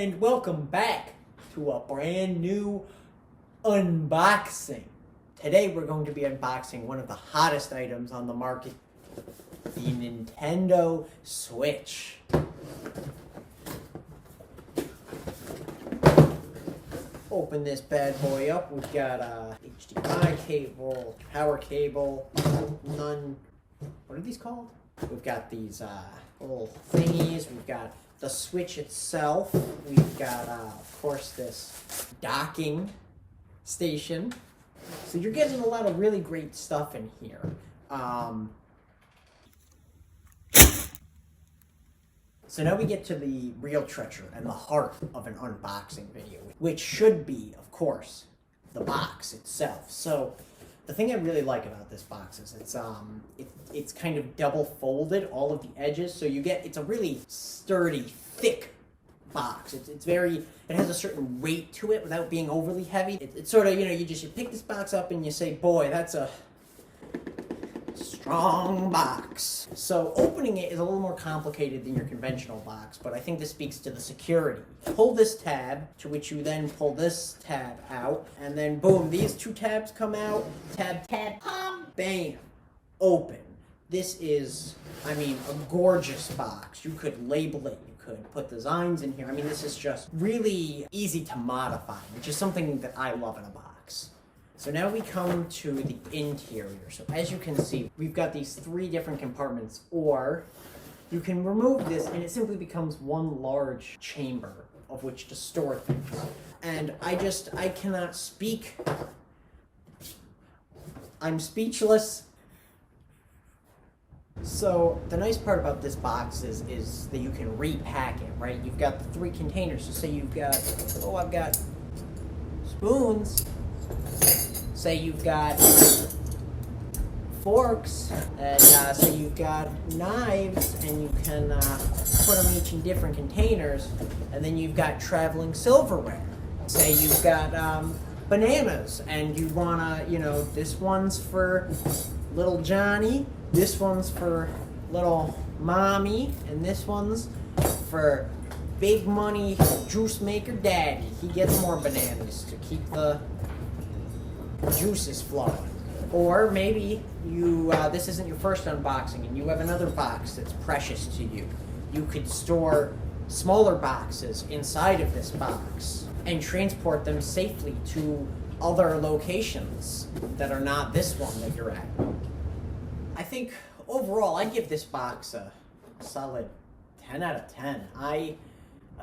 and welcome back to a brand new unboxing. Today we're going to be unboxing one of the hottest items on the market, the Nintendo Switch. Open this bad boy up. We've got a HDMI cable, power cable, what are these called? We've got these little thingies. We've got the Switch itself. We've got, of course, this docking station. So you're getting a lot of really great stuff in here. So now we get to the real treasure and the heart of an unboxing video, which should be, of course, the box itself. So the thing I really like about this box is it's kind of double folded, all of the edges, so it's a really sturdy, thick box. It has a certain weight to it without being overly heavy. It's sort of, you pick this box up and you say, boy, that's a strong box. So opening it is a little more complicated than your conventional box, but I think this speaks to the security. Pull this tab, to which you then pull this tab out, and then boom, these two tabs come out, tab, bam, open. This is, a gorgeous box. You could label it, you could put designs in here. This is just really easy to modify, which is something that I love in a box. So now we come to the interior. So as you can see, we've got these 3 different compartments, or you can remove this and it simply becomes one large chamber of which to store things. And I cannot speak. I'm speechless. So the nice part about this box is that you can repack it, right? You've got the 3 containers. So say you've got, I've got spoons. Say you've got forks, and say you've got knives, and you can put them each in different containers, and then you've got traveling silverware. Say you've got bananas, and you wanna, this one's for little Johnny, this one's for little mommy, and this one's for big money juice maker daddy. He gets more bananas to keep the juices flowing. Or maybe you this isn't your first unboxing and you have another box that's precious to you. You could store smaller boxes inside of this box and transport them safely to other locations that are not this one that you're at. I think overall I'd give this box a solid 10 out of 10. I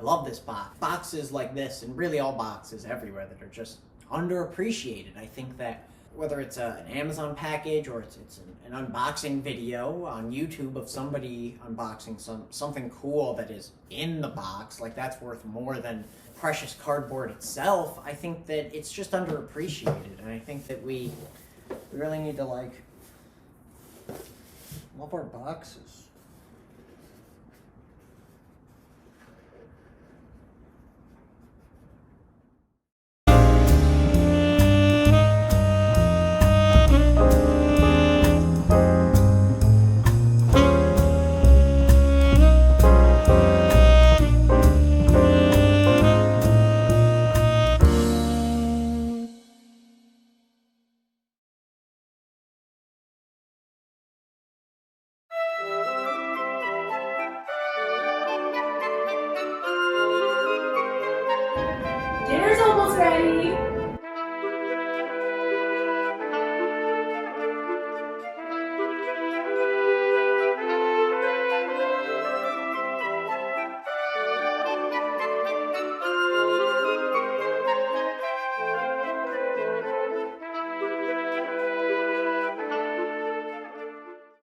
love this box. Boxes like this, and really all boxes everywhere, that are just underappreciated. I think that whether it's an Amazon package or it's an unboxing video on YouTube of somebody unboxing something cool that is in the box, like that's worth more than precious cardboard itself. I think that it's just underappreciated, and I think that we really need to love our boxes. Dinner's almost ready.